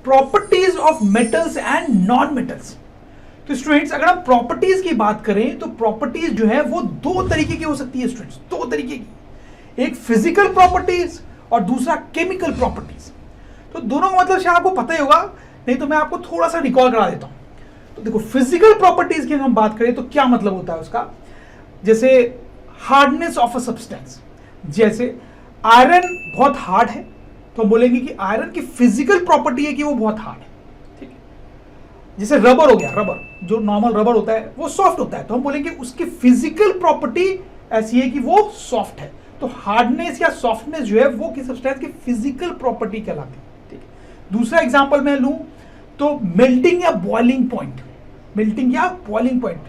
Properties of metals and non metals. तो students अगर हम प्रॉपर्टीज की बात करें तो प्रॉपर्टीज जो है वो दो तरीके की हो सकती है स्टूडेंट्स, दो तरीके की, एक फिजिकल प्रॉपर्टीज और दूसरा केमिकल प्रॉपर्टीज। तो दोनों का मतलब शायद आपको पता ही होगा, नहीं तो मैं आपको थोड़ा सा रिकॉल करा देता हूं। तो देखो फिजिकल प्रॉपर्टीज की हम बात करें तो क्या मतलब होता है उसका, जैसे हार्डनेस ऑफ अ सब्सटेंस। जैसे आयरन बहुत हार्ड है तो हम बोलेंगे कि आयरन की फिजिकल प्रॉपर्टी है कि वो बहुत हार्ड है, ठीक है। जैसे रबर हो गया, रबर जो नॉर्मल रबर होता है वो सॉफ्ट होता है, तो हम बोलेंगे उसकी फिजिकल प्रॉपर्टी ऐसी है कि वो सॉफ्ट है। तो हार्डनेस या सॉफ्टनेस जो है वो किसी सब्सटेंस की फिजिकल प्रॉपर्टी कहलाती है, ठीक है। दूसरा एग्जांपल मैं लूं तो मेल्टिंग या बॉइलिंग पॉइंट, मेल्टिंग या बॉइलिंग पॉइंट,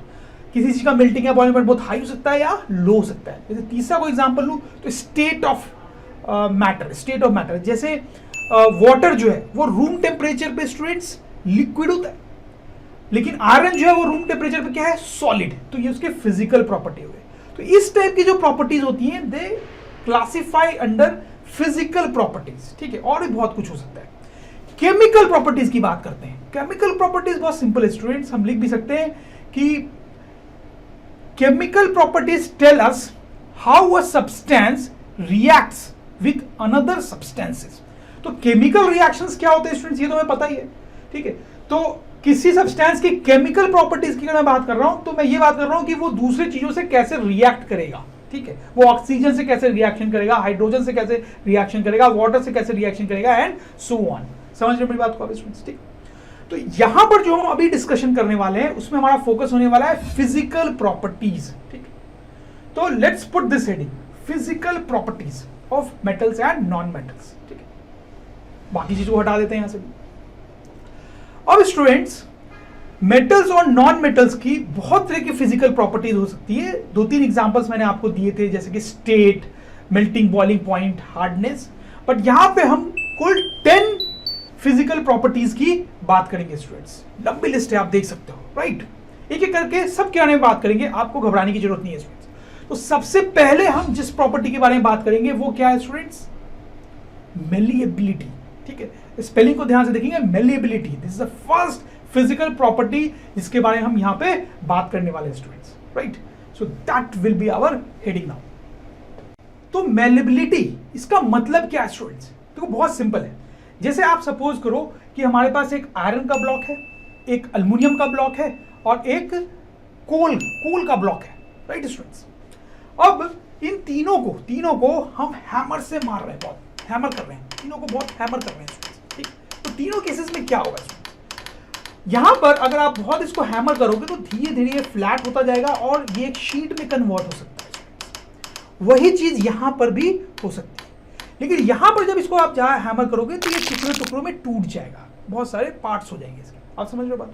किसी चीज का मेल्टिंग या बॉइलिंग पॉइंट बहुत हाई हो सकता है या लो हो सकता है। जैसे तीसरा कोई एग्जांपल लूं तो state of matter, state of matter, जैसे वाटर जो है वो रूम टेम्परेचर पे स्टूडेंट्स लिक्विड होता है, लेकिन आयरन जो है वो रूम टेम्परेचर पे क्या है, सॉलिड। तो ये उसके फिजिकल प्रॉपर्टी हो गए। तो इस टाइप की जो प्रॉपर्टीज होती हैं दे क्लासिफाई अंडर फिजिकल प्रॉपर्टीज, ठीक है। और भी बहुत कुछ हो सकता है। केमिकल प्रॉपर्टीज की बात करते हैं। केमिकल प्रॉपर्टीज बहुत सिंपल है स्टूडेंट्स, हम लिख भी सकते हैं कि chemical properties tell us how a substance reacts with another substances. तो केमिकल रिएक्शंस क्या होते हैं स्टूडेंट्स, ये तो हमें पता ही है, ठीक है। तो किसी सब्सटेंस की केमिकल प्रॉपर्टीज की अगर मैं बात कर रहा हूं तो मैं ये बात कर रहा हूं कि वो दूसरी चीजों से कैसे रिएक्ट करेगा, ठीक है। वो ऑक्सीजन से कैसे रिएक्शन करेगा, हाइड्रोजन से कैसे रिएक्शन करेगा, वाटर से कैसे रिएक्शन करेगा एंड सो ऑन। समझ रहे मेरी बात को स्टूडेंट्स, ठीक। तो यहां पर जो हम अभी डिस्कशन करने वाले हैं उसमें हमारा फोकस होने वाला है फिजिकल प्रॉपर्टीज, ठीक। तो let's put this heading, physical properties of metals and non metals, ठीक है। बाकी चीजों को हटा देते हैं यहां से। अब स्टूडेंट्स मेटल्स और नॉन मेटल्स की बहुत तरह की फिजिकल प्रॉपर्टीज हो सकती है। दो तीन एग्जांपल्स मैंने आपको दिए थे, जैसे कि state, melting boiling point, hardness. But यहां पे हम कुल 10 फिजिकल प्रॉपर्टीज की बात करेंगे स्टूडेंट्स। लंबी लिस्ट है, आप देख सकते हो, राइट। एक एक करके सब के बारे में बात करेंगे, आपको घबराने की जरूरत नहीं है स्टूडेंट्स। तो सबसे पहले हम जिस प्रॉपर्टी के बारे में बात करेंगे वो क्या है स्टूडेंट्स, मेलिएबिलिटी, ठीक है। स्पेलिंग को ध्यान से देखेंगे, malleability, this is the first physical property जिसके बारे में हम यहां पे बात करने वाले हैं students, right. So that will be our heading now. तो मेलिएबिलिटी इसका मतलब क्या है स्टूडेंट्स, देखो बहुत सिंपल है। जैसे आप सपोज करो कि हमारे पास एक आयरन का ब्लॉक है, एक एल्युमिनियम का ब्लॉक है और एक कोल का ब्लॉक है, राइट स्टूडेंट्स। अब इन तीनों को हम हैमर से मार रहे हैं, बहुत हैमर कर रहे हैं, तीनों को बहुत हैमर कर रहे हैं स्टूडेंट्स, ठीक। तो तीनों केसेस में क्या होगा स्टूडेंट्स, यहां पर अगर आप बहुत इसको हैमर करोगे तो धीरे धीरे ये फ्लैट होता जाएगा और ये एक शीट में कन्वर्ट हो सकता है। वही चीज यहां पर भी हो सकती है, लेकिन यहां पर जब इसको आप जहां हैमर करोगे तो ये टुकड़ों में टूट जाएगा, बहुत सारे पार्ट्स हो जाएंगे इसके। आप समझ रहे हो बात।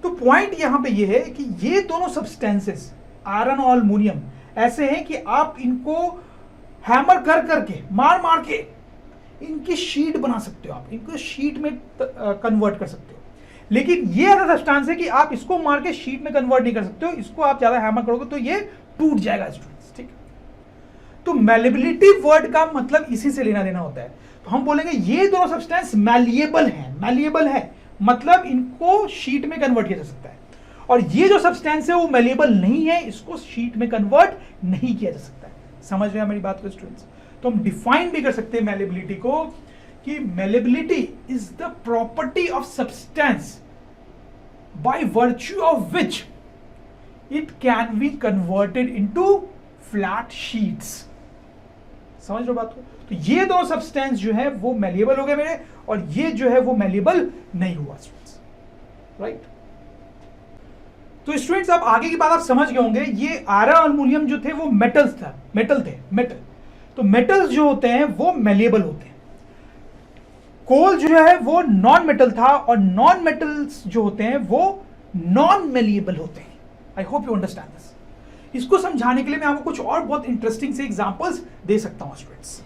तो पॉइंट यहां पे ये है कि ये दोनों सब्सटेंसेस आयरन और एल्युमिनियम ऐसे हैं कि आप इनको हैमर कर करके मार के इनकी शीट बना सकते हो, आप इनको शीट में कन्वर्ट कर सकते हो। लेकिन ये ऐसा सब्सटेंस है कि आप इसको मार के शीट में कन्वर्ट नहीं कर सकते हो, इसको आप ज्यादा हैमर करोगे तो ये टूट जाएगा स्टूडेंट्स, ठीक। तो मैलिएबिलिटी वर्ड का मतलब इसी से लेना देना होता है। तो हम बोलेंगे ये दोनों सब्सटेंस मैलिएबल है, मतलब इनको शीट में कन्वर्ट किया जा सकता है। और ये जो सब्सटेंस है वो मैलिएबल नहीं है, इसको शीट में कन्वर्ट नहीं किया जा सकता है। समझ रहे हैं मेरी बात को स्टूडेंट्स। तो हम डिफाइन भी कर सकते हैं मैलिएबिलिटी को कि malleability is the property of substance by virtue of which it can be converted into flat sheets. समझ लो बात को। तो ये दो सब्सटेंस जो है वो मैलिएबल हो गए मेरे, और ये जो है वो मैलिएबल नहीं हुआ स्टूडेंट्स, राइट। तो स्टूडेंट्स अब आगे की बात आप समझ गए होंगे। ये आयरन और एल्युमिनियम जो थे वो मेटल थे। तो मेटल्स जो होते हैं वो मैलिएबल होते हैं। कोल जो है वो नॉन मेटल था, और नॉन मेटल्स जो होते हैं वो नॉन मैलिएबल होते हैं। I hope you understand this. इसको समझाने के लिए मैं आपको कुछ और बहुत इंटरेस्टिंग से एग्जांपल्स दे सकता हूं स्टूडेंट्स।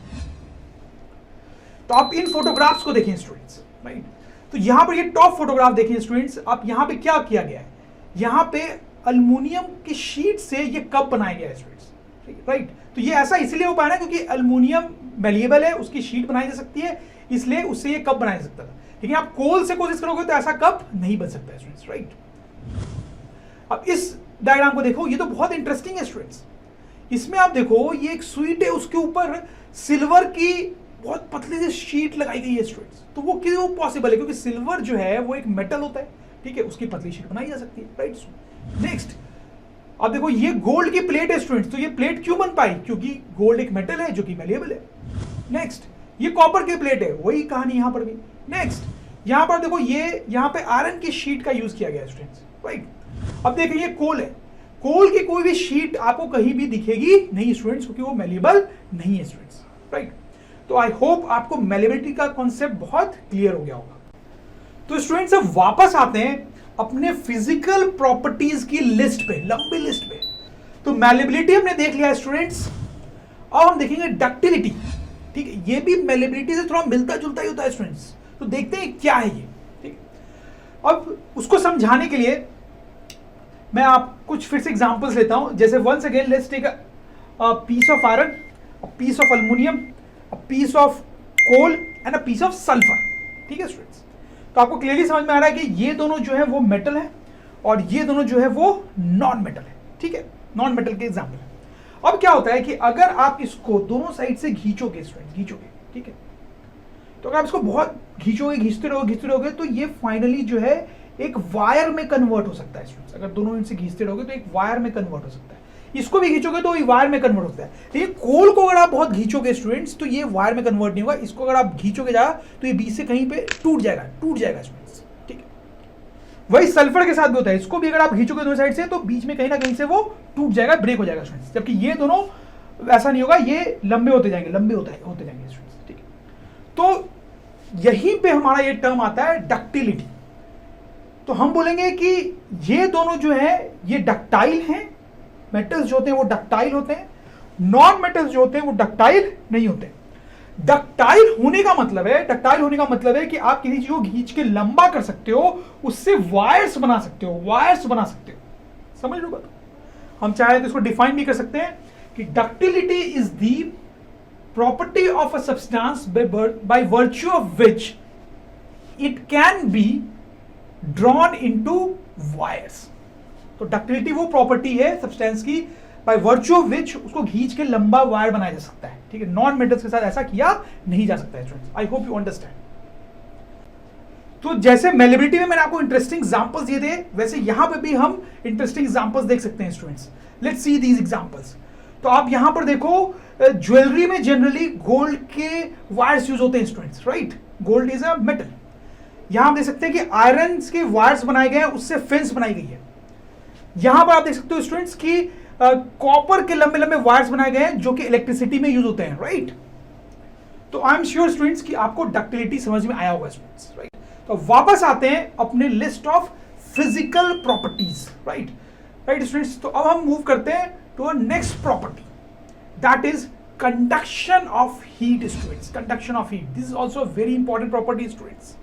तो आप इन फोटोग्राफ्स को देखें स्टूडेंट्स, राइट। तो यहां पर ये टॉप फोटोग्राफ देखें स्टूडेंट्स। आप यहां पे क्या किया गया है, यहां पे एल्युमिनियम की शीट से ये कप बनाया गया है स्टूडेंट्स, राइट। तो ये ऐसा इसलिए हो पाया क्योंकि एल्युमिनियम मैलिएबल है, उसकी शीट बनाई जा सकती है, इसलिए उससे ये कप बनाया जा सकता था। लेकिन आप कोल से कोशिश करोगे तो ऐसा कप नहीं बन सकता है स्टूडेंट्स, राइट। अब इस डायग्राम को देखो, ये तो बहुत इंटरेस्टिंग है स्टूडेंट्स। इसमें आप देखो ये एक स्वीट है, उसके ऊपर सिल्वर की बहुत पतली सी शीट लगाई गई है स्टूडेंट्स। तो वो क्यों पॉसिबल है? क्योंकि सिल्वर जो है वो एक मेटल होता है, ठीक है, उसकी पतली शीट बनाई जा सकती है, राइट। नेक्स्ट अब देखो ये गोल्ड की प्लेट है स्टूडेंट्स। तो ये प्लेट क्यों बन पाई? क्योंकि गोल्ड एक मेटल है जो कि मैलेबल है। नेक्स्ट ये कॉपर की प्लेट है, वही कहानी यहां पर भी। नेक्स्ट यहां पर देखो ये यहां पे आयरन की शीट का यूज किया गया है स्टूडेंट्स, राइट। अब देखिए ये कोल है, कोल की कोई भी शीट आपको कहीं भी दिखेगी नहीं स्टूडेंट्स, क्योंकि वो मैलेबल नहीं है स्टूडेंट्स, राइट। तो आई होप आपको मैलेबिलिटी का कॉन्सेप्ट बहुत क्लियर हो गया होगा। तो स्टूडेंट्स अब वापस आते हैं अपने फिजिकल प्रॉपर्टीज की लिस्ट पे, लंबी लिस्ट पे। तो मैलेबिलिटी हमने देख लिया स्टूडेंट्स। अब हम देखेंगे डक्टिलिटी, ठीक है। ये भी मैलेबिलिटी से थोड़ा मिलता जुलता ही होता है स्टूडेंट्स। तो देखते हैं क्या है ये, ठीक। अब उसको समझाने के लिए मैं आप कुछ फिर से एग्जांपल्स लेता हूं। जैसे once again let's take a piece of iron, a piece of aluminium, a piece of coal and a piece of sulphur, ठीक है स्टूडेंट्स। तो आपको क्लियरली समझ में आ रहा है कि ये दोनों जो है वो मेटल है और ये दोनों जो है वो नॉन मेटल है, ठीक है। नॉन मेटल के एग्जांपल है। अब क्या होता है कि अगर आप इसको दोनों साइड से खींचोगे स्टूडेंट, खींचोगे, ठीक है, तो अगर आप इसको बहुत खींचोगे, घींचते रहोगे तो ये फाइनली जो है एक वायर में कन्वर्ट हो सकता है स्टूडेंट्स। अगर दोनों इनसे खींचते रहोगे तो एक वायर में कन्वर्ट हो सकता है। इसको भी खींचोगे तो ये वायर में कन्वर्ट होता है। लेकिन कोल को अगर आप बहुत खींचोगे स्टूडेंट्स तो ये वायर में कन्वर्ट नहीं होगा। इसको अगर आप खींचोगे जा तो ये बीच से कहीं पे टूट जाएगा स्टूडेंट्स, ठीक है। वही सल्फर के साथ भी होता है। इसको भी अगर आप खींचोगे दोनों साइड से तो बीच में कहीं ना कहीं से वो टूट जाएगा, ब्रेक हो जाएगा स्टूडेंट्स। जबकि ये दोनों ऐसा नहीं होगा, ये लंबे होते जाएंगे स्टूडेंट्स, ठीक है। तो यहीं पे हमारा ये टर्म आता है डक्टिलिटी। तो हम बोलेंगे कि ये दोनों जो है ये डक्टाइल हैं। मेटल्स जो होते हैं वो डक्टाइल होते हैं, नॉन मेटल्स जो होते हैं वो डक्टाइल नहीं होते। डक्टाइल होने का मतलब है कि आप किसी चीज को खींच के लंबा कर सकते हो, उससे वायर्स बना सकते हो, समझ लो बात। हम चाहे तो इसको डिफाइन भी कर सकते हैं कि ductility is the property of a substance by virtue of which it can be drawn into wires. तो डक्टिलिटी वो प्रॉपर्टी है सब्सटेंस की बाय वर्च्यू ऑफ विच उसको खींच के लंबा वायर बनाया जा सकता है, ठीक है। नॉन मेटल्स के साथ ऐसा किया नहीं जा सकता है students. I hope you understand. तो जैसे मैलेबिलिटी में मैंने आपको इंटरेस्टिंग एग्जांपल्स दिए थे, वैसे यहां पे भी हम इंटरेस्टिंग एग्जांपल्स देख सकते हैं students. Let's see these examples. तो आप यहां पर देखो ज्वेलरी में जनरली गोल्ड के वायर्स यूज होते हैं students, right. Gold is a metal. यहां आप देख सकते हैं कि आयरन के वायर्स बनाए गए हैं, उससे फेंस बनाई गई है। यहां पर आप देख सकते हो स्टूडेंट्स की कॉपर के लंबे लंबे वायर्स बनाए गए हैं जो कि इलेक्ट्रिसिटी में यूज होते हैं, राइट। तो आई एम श्योर स्टूडेंट्स कि आपको डक्टिलिटी समझ में आया होगा स्टूडेंट्स, राइट। तो वापस आते हैं अपने list of physical properties, right students. तो अब हम मूव करते हैं to next property, that is conduction of heat students. Conduction of heat, this is also very important property students.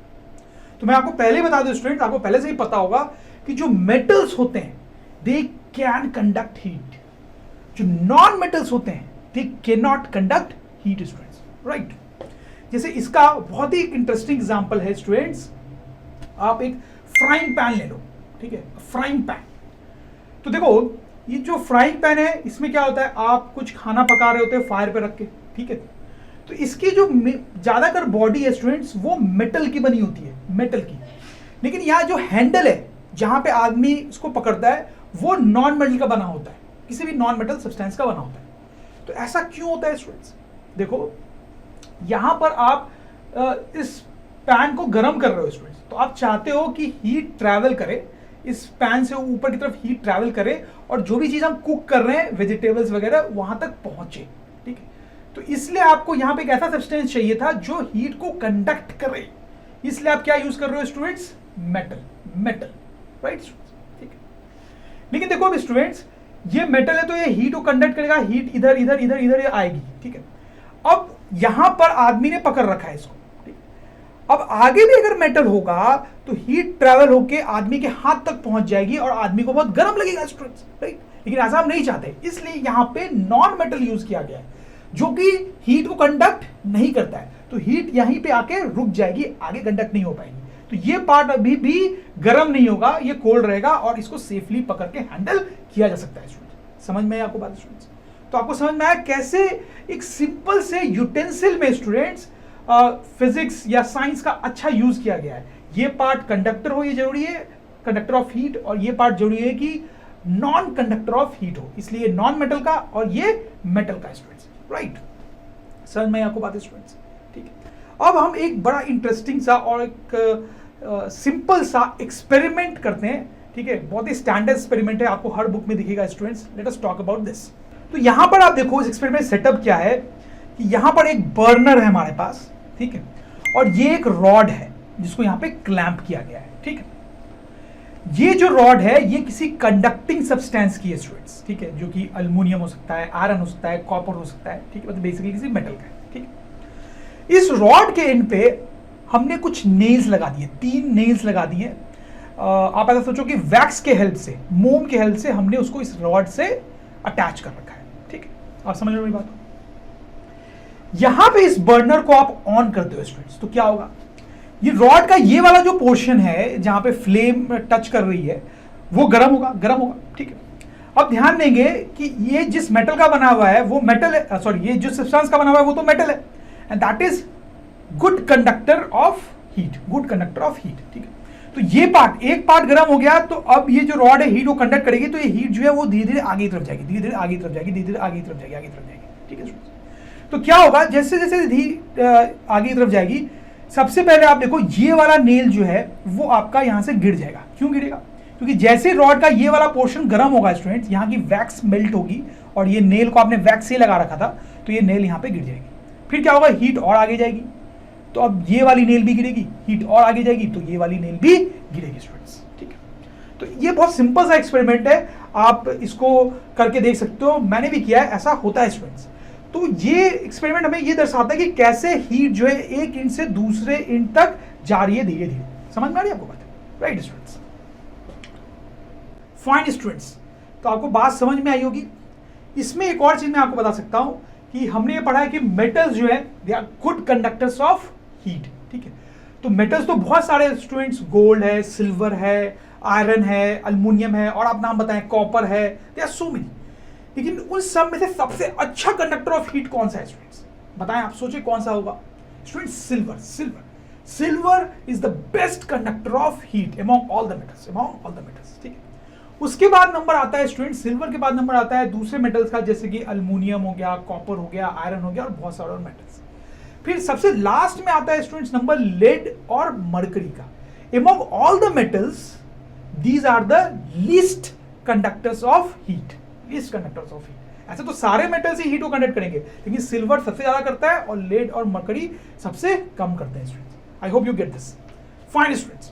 तो मैं आपको पहले बता दूं स्टूडेंट्स, आपको पहले से ही पता होगा कि जो मेटल्स होते हैं दे कैन कंडक्ट हीट, जो नॉन मेटल्स होते हैं they can not conduct heat students, right. जैसे इसका बहुत ही इंटरेस्टिंग एग्जांपल है स्टूडेंट्स, आप एक फ्राइंग पैन ले लो, ठीक है, फ्राइंग पैन। तो देखो ये जो फ्राइंग पैन है इसमें क्या होता है, आप कुछ खाना पका रहे होते हैं फायर पे रख के, ठीक है। तो इसकी जो ज्यादातर बॉडी है स्टूडेंट्स वो मेटल की बनी होती है, मेटल की। लेकिन यहाँ जो हैंडल है जहां पे आदमी इसको पकड़ता है वो नॉन मेटल का बना होता है, किसी भी नॉन मेटल सब्सटेंस का बना होता है। तो ऐसा क्यों होता है स्टूडेंट्स? देखो यहां पर आप इस पैन को गर्म कर रहे हो स्टूडेंट्स, तो आप चाहते हो कि हीट ट्रैवल करे, इस पैन से ऊपर की तरफ हीट ट्रैवल करे और जो भी चीज हम कुक कर रहे हैं वेजिटेबल्स वगैरह वहां तक पहुंचे, ठीक है। तो इसलिए आपको यहां पे एक ऐसा सब्सटेंस चाहिए था जो हीट को कंडक्ट करे, इसलिए आप क्या यूज कर रहे हो स्टूडेंट्स? मेटल, राइट, ठीक है। लेकिन देखो अब स्टूडेंट्स ये मेटल है तो ये हीट को कंडक्ट करेगा, हीट इधर इधर इधर इधर आएगी, ठीक है। अब यहां पर आदमी ने पकड़ रखा है इसको, ठीक। अब आगे भी अगर मेटल होगा तो हीट ट्रैवल होकर आदमी के हाथ तक पहुंच जाएगी और आदमी को बहुत गर्म लगेगा स्टूडेंट्स, राइट। लेकिन ऐसा हम नहीं चाहते, इसलिए यहां पे नॉन मेटल यूज किया गया है जो कि हीट को कंडक्ट नहीं करता है। तो हीट यहीं पे आके रुक जाएगी, आगे कंडक्ट नहीं हो पाएगी। तो ये पार्ट अभी भी गर्म नहीं होगा, ये कोल्ड रहेगा और इसको सेफली पकड़ के हैंडल किया जा सकता है स्टूडेंट्स। समझ में आपको बात स्टूडेंट्स? तो आपको समझ में आया कैसे एक सिंपल से यूटेंसिल में स्टूडेंट्स फिजिक्स या साइंस का अच्छा यूज किया गया है। ये पार्ट कंडक्टर हो, ये जरूरी है, कंडक्टर ऑफ हीट, और ये पार्ट जरूरी है कि नॉन कंडक्टर ऑफ हीट हो, इसलिए नॉन मेटल का और ये मेटल का स्टूडेंट्स, राइट? समझ में आपको बात है स्टूडेंट्स? ठीक है, अब हम एक बड़ा इंटरेस्टिंग सा और एक सिंपल सा एक्सपेरिमेंट करते हैं। ठीक है, बहुत ही स्टैंडर्ड एक्सपेरिमेंट है, आपको हर बुक में दिखेगा students. Let us talk about this. तो यहां पर आप देखो इस एक्सपेरिमेंट सेटअप क्या है कि यहां पर एक बर्नर है हमारे पास, ठीक है, और ये एक रॉड है जिसको यहां पे क्लैंप किया गया है। ठीक है, ये जो रॉड है ये किसी कंडक्टिंग सब्सटेंस की है स्टूडेंट्स, ठीक है, जो कि अल्युमिनियम हो सकता है, आयरन हो सकता है, कॉपर हो सकता है, ठीक है, मतलब बेसिकली किसी मेटल का है। ठीक है, इस रॉड के एंड पे हमने कुछ नेल्स लगा दिए, 3 नेल्स लगा दिए। आप ऐसा सोचो कि वैक्स के हेल्प से, मोम के हेल्प से हमने उसको इस रॉड से अटैच कर रखा है। ठीक है, आप समझ रहे हो मेरी बात? यहां पे इस बर्नर को आप ऑन करते हो स्टूडेंट्स, तो क्या होगा, ये रॉड का ये वाला जो पोर्शन है जहां पे फ्लेम टच कर रही है वो गर्म होगा, गर्म होगा। ठीक है, अब ध्यान देंगे कि ये जिस मेटल का बना हुआ है वो मेटल है, सॉरी, ये जो सब्सटेंस का बना हुआ है वो तो मेटल है, and that is good conductor of heat, good conductor of heat. ठीक है, तो ये पार्ट, एक पार्ट गर्म हो गया, तो अब ये जो रॉड है हीट को कंडक्ट करेगी, तो ये हीट जो है वो धीरे धीरे आगे की तरफ जाएगी, धीरे धीरे आगे की तरफ जाएगी, धीरे धीरे आगे की तरफ जाएगी, आगे की तरफ जाएगी। ठीक है, तो क्या होगा, जैसे जैसे आगे की तरफ जाएगी, सबसे पहले आप देखो ये वाला नेल जो है वो आपका यहां से गिर जाएगा। क्यों गिरेगा? क्योंकि जैसे रॉड का ये वाला पोर्शन गर्म होगा स्टूडेंट्स, यहाँ की वैक्स मेल्ट होगी, और ये नेल को आपने वैक्स से लगा रखा था, तो ये नेल यहाँ पे गिर जाएगी। फिर क्या होगा, हीट और आगे जाएगी, तो अब ये वाली नेल भी गिरेगी, हीट और आगे जाएगी, तो ये वाली नेल भी गिरेगी स्टूडेंट्स। ठीक है, तो ये बहुत सिंपल सा एक्सपेरिमेंट है, आप इसको करके देख सकते हो, मैंने भी किया है, ऐसा होता है स्टूडेंट्स। तो ये एक्सपेरिमेंट हमें ये दर्शाता है कि कैसे हीट जो है एक इंच से दूसरे इंच तक जा रही है धीरे धीरे। समझ में आ रही है आपको बात? राइट स्टूडेंट्स, फाइन स्टूडेंट्स, तो आपको बात समझ में आई होगी। इसमें एक और चीज मैं आपको बता सकता हूं कि हमने ये पढ़ा है कि मेटल्स जो है they are good conductors of heat. ठीक है, तो मेटल्स तो बहुत सारे स्टूडेंट्स, गोल्ड है, सिल्वर है, आयरन है, अल्युमिनियम है, और आप नाम बताएं, कॉपर है, दे आर सो मेनी। लेकिन उन सब में से सबसे अच्छा कंडक्टर ऑफ हीट कौन सा है स्टूडेंट्स? बताएं, आप सोचिए कौन सा होगा students? Silver. Silver silver is the best conductor of heat among all the metals, among all the metals. ठीक है, उसके बाद नंबर आता है स्टूडेंट, सिल्वर के बाद नंबर आता है दूसरे मेटल्स का, जैसे कि अल्युमिनियम हो गया, कॉपर हो गया, आयरन हो गया, और बहुत सारे और मेटल्स। फिर सबसे लास्ट में आता है स्टूडेंट्स नंबर लेड और मरकरी का। Among all the metals these are the least conductors of heat, least conductors of heat. ऐसे तो सारे मेटल्स ही हीट को कंडक्ट करेंगे, लेकिन सिल्वर सबसे ज्यादा करता है और लेड और मरकरी सबसे कम करते हैं students. I hope you get this. Fine students,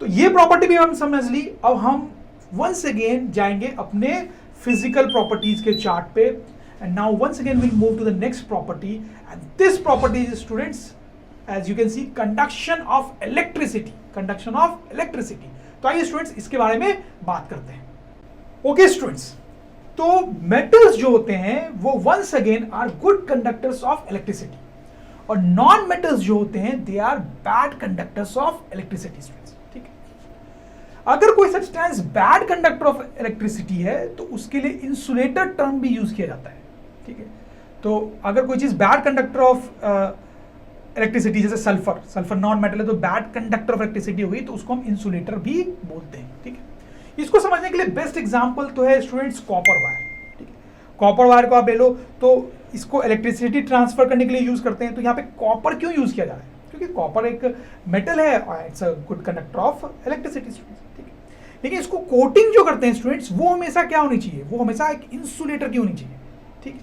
तो ये प्रॉपर्टी भी हम समझ ली। अब हम वंस अगेन जाएंगे अपने फिजिकल प्रॉपर्टीज के चार्ट पे, and now once again we move to the next property, and this property is students, as you can see, conduction of electricity, conduction of electricity. तो आइए स्टूडेंट्स इसके बारे में बात करते हैं। ओके स्टूडेंट्स, तो मेटल्स जो होते हैं वो once again are good conductors of electricity, और नॉन मेटल्स जो होते हैं they are bad conductors of electricity students. ठीक है, अगर कोई substance bad conductor of electricity है तो उसके लिए इंसुलेटर टर्म भी यूज किया जाता है। ठीक है, तो अगर कोई चीज बैड कंडक्टर ऑफ इलेक्ट्रिसिटी, जैसे सल्फर, सल्फर नॉन मेटल है तो बैड कंडक्टर ऑफ इलेक्ट्रिसिटी हुई, तो उसको हम इंसुलेटर भी बोलते हैं। ठीक है, इसको समझने के लिए बेस्ट एग्जांपल तो है स्टूडेंट्स कॉपर वायर। ठीक है, कॉपर वायर को आप ले लो, तो इसको इलेक्ट्रिसिटी ट्रांसफर करने के लिए यूज करते हैं। तो यहाँ पे कॉपर क्यों यूज किया जा रहा है? क्योंकि कॉपर एक मेटल है और it's a good conductor of electricity students. ठीक है, लेकिन इसको कोटिंग जो करते हैं स्टूडेंट्स, वो हमेशा क्या होनी चाहिए? वो हमेशा एक इंसुलेटर की होनी चाहिए। ठीक है,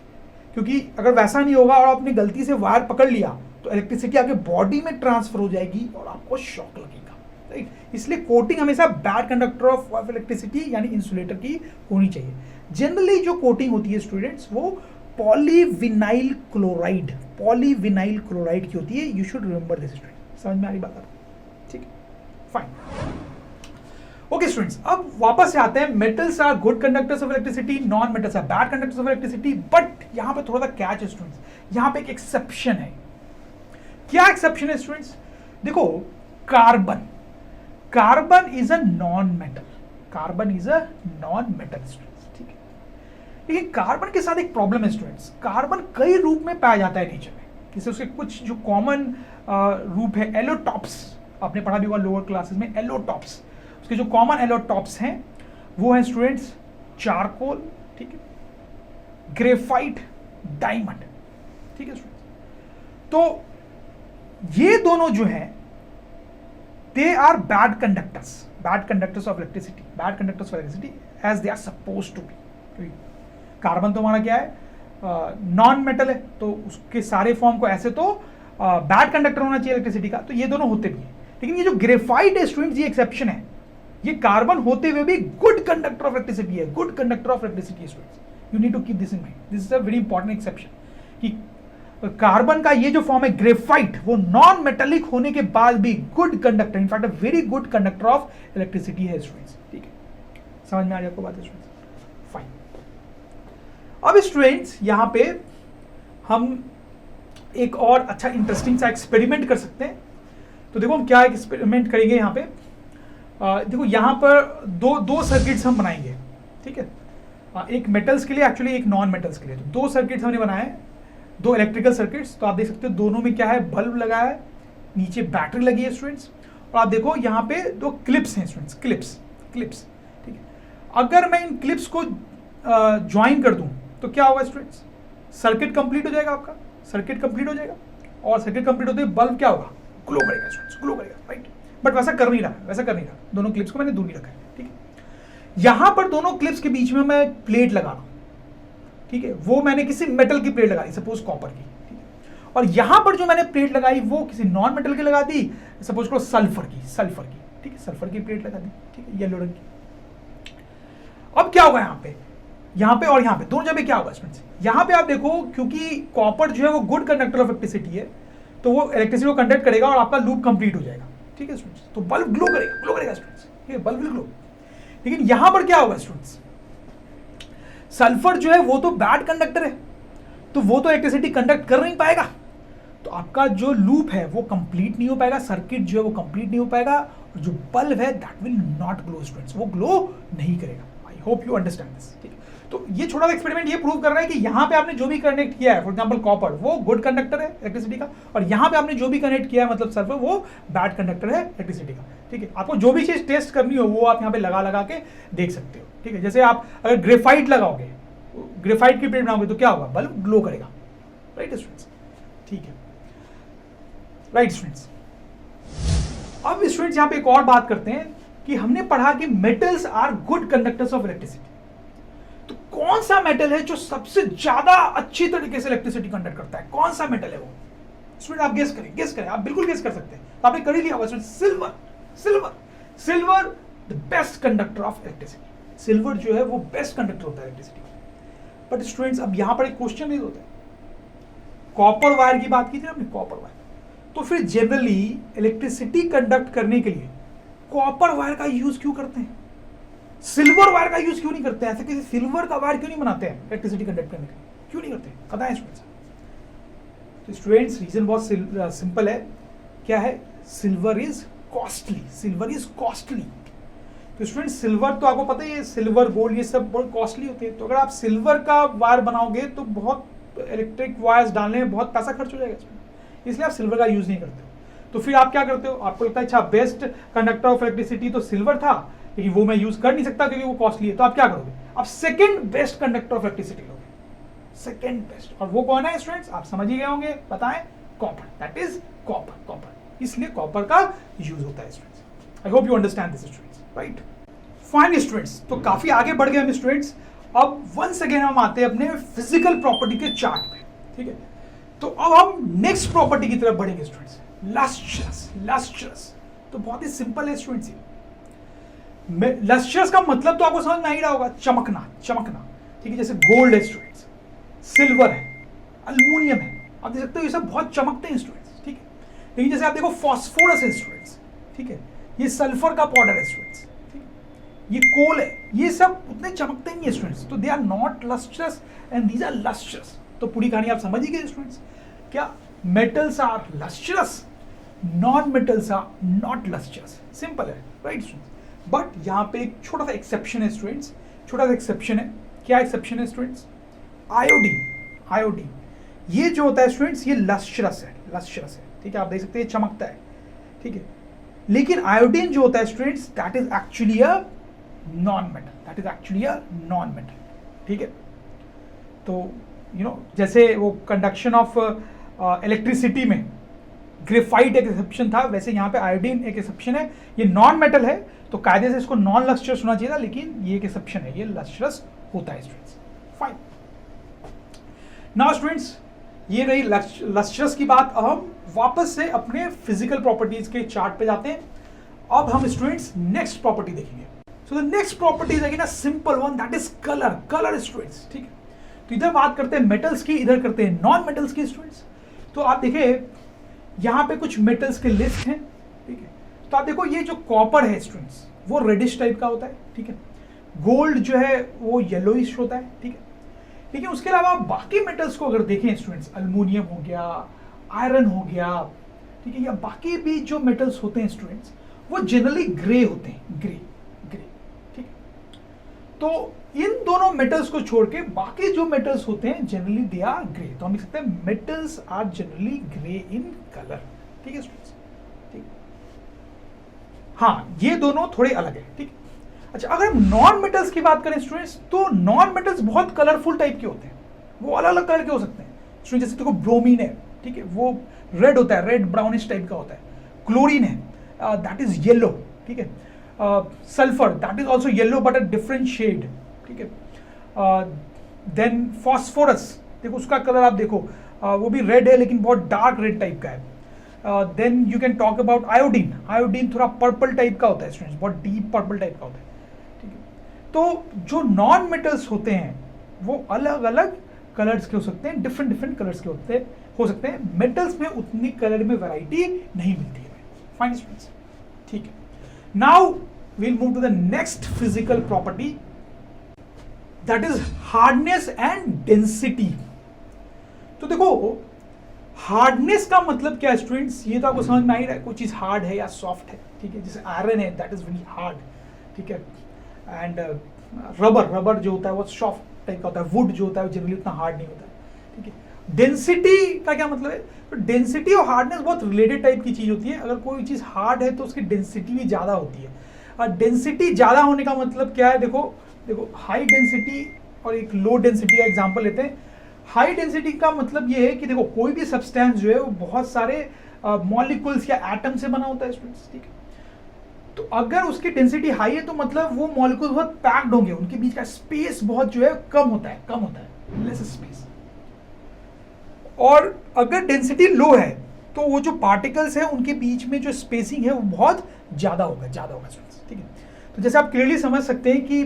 क्योंकि अगर वैसा नहीं होगा और आपने गलती से वायर पकड़ लिया तो इलेक्ट्रिसिटी आगे बॉडी में ट्रांसफर हो जाएगी और आपको शॉक लगेगा। राइट, इसलिए कोटिंग हमेशा बैड कंडक्टर ऑफ इलेक्ट्रिसिटी यानी इंसुलेटर की होनी चाहिए। जनरली जो कोटिंग होती है स्टूडेंट्स वो पॉलीविनाइल क्लोराइड, पॉलीविनाइल क्लोराइड की होती है। You should remember this student. समझ में आ रही बात आपको? ठीक है, फाइन। ओके स्टूडेंट्स, अब वापस से आते हैं। Metals are good conductors of electricity, non metals are bad conductors of electricity, but यहां पे थोड़ा सा कैच है स्टूडेंट्स, यहां पे एक एक्सेप्शन है। क्या एक्सेप्शन है स्टूडेंट्स? देखो, carbon is a non metal, carbon is a non metal students, ठीक है। लेकिन कार्बन के साथ एक प्रॉब्लम है स्टूडेंट्स, कार्बन कई रूप में पाया जाता है नेचर में। जैसे उसके कुछ जो कॉमन रूप है एलोटॉप्स, आपने पढ़ा भी होगा लोअर क्लासेस में, एलोटॉप्स। उसके जो कॉमन एलोटॉप्स हैं वो है स्टूडेंट्स चारकोल, ठीक है, ग्रेफाइट, डायमंड, ठीक है स्टूडेंट्स। तो ये दोनों जो है they are bad conductors of electricity as they are suppose to be. Carbon तो हमारा क्या है, नॉन मेटल है, तो उसके सारे फॉर्म को ऐसे तो बैड कंडक्टर होना चाहिए इलेक्ट्रिसिटी का, तो ये दोनों होते भी हैं। लेकिन ये जो ग्रेफाइट है स्टूडेंट्स, ये एक्सेप्शन है, ये कार्बन होते हुए भी गुड कंडक्टर ऑफ इलेक्ट्रिसिटी है, गुड कंडक्टर ऑफ इलेक्ट्रिसिटी है students. You need to keep this in mind, this is a very important exception कि कार्बन का ये जो फॉर्म है ग्रेफाइट, वो नॉन मेटेलिक होने के बाद भी good conductor, in fact a very good conductor of electricity है स्टूडेंट्स, ठीक है। समझ में आ रही आपको बात है स्टूडेंट्स? फाइन। अब स्टूडेंट्स यहां पे हम एक और अच्छा इंटरेस्टिंग सा एक्सपेरिमेंट कर सकते हैं। तो देखो हम क्या एक्सपेरिमेंट करेंगे यहाँ पे। देखो यहाँ पर दो सर्किट्स हम बनाएंगे, ठीक है, एक मेटल्स के लिए एक्चुअली, एक नॉन मेटल्स के लिए। तो दो सर्किट्स हमने बनाए, दो इलेक्ट्रिकल सर्किट्स। तो आप देख सकते हो दोनों में क्या है, बल्ब लगा है, नीचे बैटरी लगी है स्टूडेंट्स, और आप देखो यहाँ पे दो क्लिप्स हैं स्टूडेंट्स, क्लिप्स, ठीक है। अगर मैं इन क्लिप्स को ज्वाइन कर दूं तो क्या होगा स्टूडेंट्स, सर्किट कंप्लीट हो जाएगा, आपका सर्किट कंप्लीट हो जाएगा। और सर्किट कंप्लीट होते ही बल्ब क्या होगा, ग्लो करेगा स्टूडेंट्स, ग्लो करेगा, राइट। बट वैसा कर नहीं रहा, दोनों क्लिप्स को मैंने दूर ही रखा है, ठीक है। यहां पर दोनों क्लिप्स के बीच में मैं प्लेट लगा रहा हूं, ठीक है, वो मैंने किसी मेटल की प्लेट लगाई, सपोज कॉपर की, ठीक है। और यहां पर जो मैंने प्लेट लगाई वो किसी नॉन मेटल की लगा दी, सपोज करो सल्फर की, ठीक है, सल्फर की प्लेट लगा दी, ठीक है, येलो रंग की। अब क्या होगा यहाँ पे और यहाँ पे दोनों जगह क्या होगा स्टूडेंट्स, यहाँ पे आप देखो, क्योंकि कॉपर जो है वो गुड कंडक्टर ऑफ इलेक्ट्रिसिटी है, तो वो इलेक्ट्रिसिटी को कंडक्ट करेगा और आपका लूप कंप्लीट हो जाएगा, ठीक है स्टूडेंट्स। तो बल्ब ग्लो करेगा स्टूडेंट्स, ठीक है, बल्ब विल ग्लो। लेकिन यहां पर क्या होगा स्टूडेंट्स, सल्फर जो है वो तो बैड कंडक्टर है, तो वो तो इलेक्ट्रिसिटी कंडक्ट कर नहीं पाएगा, तो आपका जो लूप है वो कंप्लीट नहीं हो पाएगा, सर्किट जो है वो कंप्लीट नहीं हो पाएगा, और जो बल्ब है that will not glow students, वो ग्लो नहीं करेगा। I hope you understand this, ठीक है। तो ये छोटा सा एक्सपेरिमेंट ये प्रूव कर रहा है कि यहाँ पे आपने जो भी कनेक्ट किया है, फॉर एग्जांपल कॉपर, वो गुड कंडक्टर है इलेक्ट्रिसिटी का, और यहाँ पे आपने जो भी कनेक्ट किया है मतलब सल्फर, वो बैड कंडक्टर है इलेक्ट्रिसिटी का, ठीक है। आपको जो भी चीज टेस्ट करनी हो वो आप यहाँ पे लगा के देख सकते हो, ठीक है। जैसे आप अगर ग्रेफाइट लगाओगे, ग्रेफाइट की प्लेट बनाओगे तो क्या होगा, बल्ब ग्लो करेगा, राइट स्टूडेंट्स, ठीक है, राइट स्टूडेंट्स। अब स्टूडेंट्स यहाँ पे एक और बात करते हैं कि हमने पढ़ा कि metals are good conductors of electricity. तो कौन सा मेटल है जो सबसे ज्यादा अच्छी तरीके से इलेक्ट्रिसिटी कंडक्ट करता है, कौन सा मेटल है वो स्टूडेंट? आप गेस करें, आप बिल्कुल गेस कर सकते हैं। तो आपने कर ही लिया होगा, silver the best conductor of electricity. Silver जो है वो बेस्ट कंडक्टर होता है इलेक्ट्रिसिटी। बट स्टूडेंट्स अब यहां पर एक क्वेश्चन नहीं होता है, कॉपर वायर की बात की थी ना हमने, कॉपर वायर, तो फिर जनरली इलेक्ट्रिसिटी कंडक्ट करने के लिए कॉपर वायर का यूज क्यों करते हैं, सिल्वर वायर का यूज क्यों नहीं करते हैं? ऐसे किसी सिल्वर का वायर क्यों नहीं बनाते हैं इलेक्ट्रिसिटी कंडक्ट करने के लिए, क्यों नहीं करते, पता है स्टूडेंट्स? तो स्टूडेंट्स रीजन बहुत सिंपल है, क्या है, सिल्वर इज कॉस्टली। तो स्टूडेंट्स सिल्वर तो आपको पता ही है, सिल्वर गोल्ड ये सब बहुत कॉस्टली होते हैं, तो अगर आप सिल्वर का वायर बनाओगे तो बहुत इलेक्ट्रिक वायर्स डालने में बहुत पैसा खर्च हो जाएगा, इसलिए आप सिल्वर का यूज नहीं करते हो। तो फिर आप क्या करते हो, आपको लगता है अच्छा बेस्ट कंडक्टर ऑफ इलेक्ट्रिसिटी तो सिल्वर था, लेकिन वो मैं यूज कर नहीं सकता क्योंकि वो कॉस्टली है, तो आप क्या करोगे, आप second best conductor of electricity लोगे, सेकंड बेस्ट। और वो कौन है स्टूडेंट्स, आप समझ ही गए होंगे, बताएं, कॉपर, दैट इज कॉपर, इसलिए कॉपर का यूज होता है students. I hope you understand this students, right. Fine students, तो काफी आगे बढ़ गए हम स्टूडेंट्स। अब वंस अगेन हम आते हैं अपने फिजिकल प्रॉपर्टी के चार्ट पे, ठीक है। तो अब हम नेक्स्ट प्रॉपर्टी की तरफ बढ़ेंगे स्टूडेंट्स, लस्ट्रस। तो बहुत ही सिंपल है स्टूडेंट्स, लस्ट्रस का मतलब तो आपको समझ में आ ही रहा होगा, चमकना, ठीक है। जैसे गोल्ड है स्टूडेंट्स, सिल्वर है, अल्युमिनियम है, आप देख सकते हो ये सब बहुत चमकते हैं स्टूडेंट्स, ठीक है। लेकिन जैसे आप देखो फॉस्फोरस है स्टूडेंट्स, ठीक है, ये सल्फर का पाउडर है स्टूडेंट्स, ठीक है, ये कोल है, ये सब उतने चमकते नहीं है स्टूडेंट्स, तो they are not lustrous and these are lustrous. तो पूरी कहानी आप समझ ही गए स्टूडेंट्स। क्या metals are lustrous, non metals are not lustrous. Simple है, राइट स्टूडेंट्स। बट यहाँ पे एक छोटा सा एक्सेप्शन है स्टूडेंट्स, छोटा सा एक्सेप्शन है। क्या एक्सेप्शन है स्टूडेंट्स? आयोडीन, आयोडीन ये जो होता है स्टूडेंट्स ये लस्ट्रस है, लस्ट्रस है, ठीक है, आप देख सकते हैं चमकता है, ठीक है। लेकिन आयोडीन जो होता है students that is actually a non metal, that is actually a non metal, ठीक है। तो जैसे वो कंडक्शन ऑफ इलेक्ट्रिसिटी में ग्रेफाइट एक एक्सेप्शन था, वैसे यहाँ पे आयोडीन एक एक्सेप्शन है। ये नॉन मेटल है तो कायदे से इसको नॉन लस्ट्रस होना चाहिए था, लेकिन ये एक एक्सेप्शन है, ये लस्ट्रस होता है स्टूडेंट्स। फाइन। नाउ स्टूडेंट्स ये रही लस्ट्रस की बात। अब हम वापस से अपने फिजिकल प्रॉपर्टीज के चार्ट पे जाते हैं। अब हम स्टूडेंट्स नेक्स्ट प्रॉपर्टी देखेंगे। So the next property is again a simple one, that is colour. Colour students, ठीक है। तो इधर बात करते हैं मेटल्स की, इधर करते हैं नॉन मेटल्स की स्टूडेंट्स। तो आप देखिए यहाँ पे कुछ मेटल्स के लिस्ट हैं, ठीक है। तो आप देखो ये जो कॉपर है स्टूडेंट्स वो रेडिश टाइप का होता है, ठीक है। गोल्ड जो है वो येलोइश होता है, ठीक है। लेकिन उसके अलावा बाकी मेटल्स को अगर देखें स्टूडेंट्स, अल्युमिनियम हो गया, आयरन हो गया, ठीक है, या बाकी भी जो मेटल्स होते हैं स्टूडेंट्स वो जनरली ग्रे होते हैं, ग्रे ग्रे, ठीक है। तो इन दोनों मेटल्स को छोड़ के बाकी जो मेटल्स होते हैं जनरली दे आर ग्रे। तो हम लिख सकते हैं metals are generally grey in colour, ठीक है स्टूडेंट्स, ठीक। हाँ ये दोनों थोड़े अलग है, ठीक। अच्छा अगर हम नॉन मेटल्स की बात करें स्टूडेंट्स, तो नॉन मेटल्स बहुत कलरफुल टाइप के होते हैं, वो अलग अलग कलर के हो सकते हैं स्टूडेंट। जैसे देखो ब्रोमीन है, ठीक है, वो रेड होता है, रेड ब्राउनिश टाइप का होता है। क्लोरीन है, दैट इज येलो, ठीक है। Sulphur that is also yellow but a different shade, ठीक है। देन फॉस्फोरस, देखो उसका कलर आप देखो वो भी रेड है लेकिन बहुत डार्क रेड टाइप का है। Then you can talk about iodine. Iodine थोड़ा पर्पल टाइप का होता है स्टूडेंट्स, बहुत डीप पर्पल टाइप का होता है, ठीक है। तो जो नॉन मेटल्स होते हैं वो अलग अलग कलर्स के हो सकते हैं, डिफरेंट डिफरेंट कलर्स के हो सकते हैं। मेटल्स में उतनी कलर में वैरायटी नहीं मिलती है। फाइन स्टूडेंट्स, ठीक है। Now we'll move to the next physical property, that is hardness and density। तो देखो हार्डनेस का मतलब क्या है स्टूडेंट्स, ये तो आपको समझ में आ ही रहा है, कोई चीज हार्ड है या सॉफ्ट है, ठीक है। जैसे आयरन है दैट इज वेरी हार्ड, ठीक है। एंड रबर जो होता है वो सॉफ्ट टाइप का होता है। वुड जो होता है वो जनरली उतना हार्ड नहीं होता है, ठीक है। डेंसिटी का क्या मतलब है? तो डेंसिटी और हार्डनेस बहुत रिलेटेड टाइप की चीज होती है। अगर कोई चीज हार्ड है तो उसकी डेंसिटी भी ज्यादा होती है। डेंसिटी ज्यादा होने का मतलब क्या है? देखो हाई डेंसिटी और एक लो डेंसिटी का एग्जांपल लेते हैं। हाई डेंसिटी का मतलब ये है कि देखो कोई भी सब्सटेंस जो है वो बहुत सारे मॉलिक्यूल्स या एटम से बना होता है स्टूडेंट्स, ठीक है। तो अगर उसकी डेंसिटी हाई है तो मतलब वो मॉलिक्यूल बहुत पैक्ड होंगे, उनके बीच का स्पेस बहुत जो है कम होता है, लेस स्पेस। और अगर डेंसिटी लो है तो वो जो पार्टिकल्स है उनके बीच में जो स्पेसिंग है वो बहुत ज्यादा होगा स्टूडेंट्स, ठीक है। तो जैसे आप क्लियरली समझ सकते हैं कि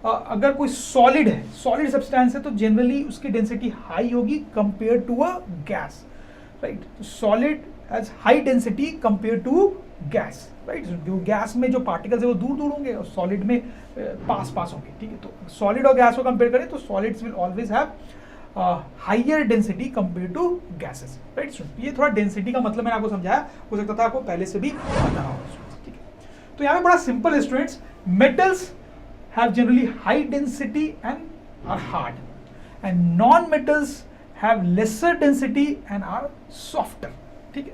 अगर कोई सॉलिड है, सॉलिड सब्सटेंस है, तो जनरली उसकी डेंसिटी हाई होगी compare to a gas, right. Solid has high density compare to gas, right. जो गैस में जो पार्टिकल्स है वो दूर दूर होंगे और सॉलिड में पास होंगे, ठीक है। तो सॉलिड और गैस को कंपेयर करें तो solids will always have higher density compare to gases, right. ये थोड़ा डेंसिटी का मतलब मैंने आपको समझाया, हो सकता था आपको पहले से भी पता हो, ठीक है। तो यहाँ पे बड़ा सिंपल है students, metals have generally high density and are hard, and non-metals have lesser density and are softer, ठीक है।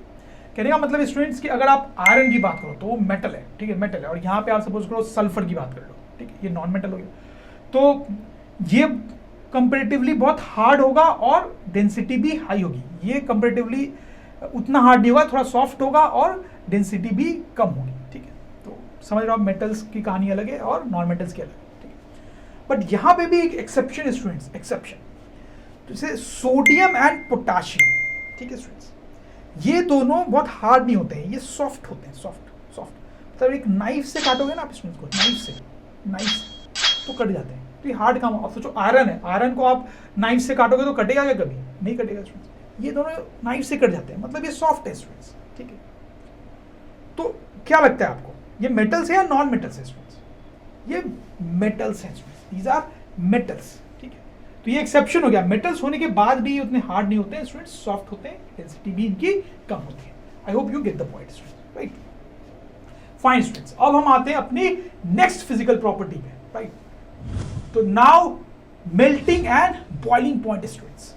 कहने का मतलब स्टूडेंट्स कि अगर आप आयरन की बात करो तो वो मेटल है, ठीक है, मेटल है। और यहाँ पे आप सपोज करो सल्फर की बात कर लो, ठीक है, ये नॉन मेटल हो गया। तो ये कंपेरेटिवली बहुत हार्ड होगा और डेंसिटी भी हाई होगी। ये कंपेरेटिवली उतना हार्ड नहीं होगा, थोड़ा सॉफ्ट होगा और डेंसिटी भी कम होगी, ठीक है। तो समझ रहे हो आप, मेटल्स की कहानी अलग है और नॉन मेटल्स की अलग है, ठीक है। बट यहाँ पे भी एक एक्सेप्शन स्टूडेंट्स, एक्सेप्शन, जैसे सोडियम एंड पोटाशियम, ठीक है स्टूडेंट्स, ये दोनों बहुत हार्ड नहीं होते हैं, ये सॉफ्ट होते हैं, सॉफ्ट। मतलब एक नाइफ से काटोगे ना आप स्टूडेंट्स को, नाइफ से तो कट जाते हैं। तो ये हार्ड काम। आप सोचो आयरन है, आयरन को आप नाइफ से काटोगे तो कटेगा क्या? कभी नहीं कटेगा स्टूडेंट्स। ये दोनों नाइफ से कट जाते हैं, मतलब ये सॉफ्ट है स्टूडेंट्स, ठीक है। तो क्या लगता है आपको, ये मेटल्स है या नॉन मेटल्स है स्टूडेंट्स? ये मेटल्स हैं स्टूडेंट्स, दीज आर मेटल्स, ठीक है। तो ये एक्सेप्शन हो गया, मेटल्स होने के बाद भी उतने हार्ड नहीं होते हैं स्टूडेंट्स, सॉफ्ट होते हैं, डेंसिटी भी इनकी कम होती है। I hope you get the point students, right. Fine students, अब हम आते हैं अपनी नेक्स्ट फिजिकल प्रॉपर्टी पे, राइट। तो now melting and boiling point students.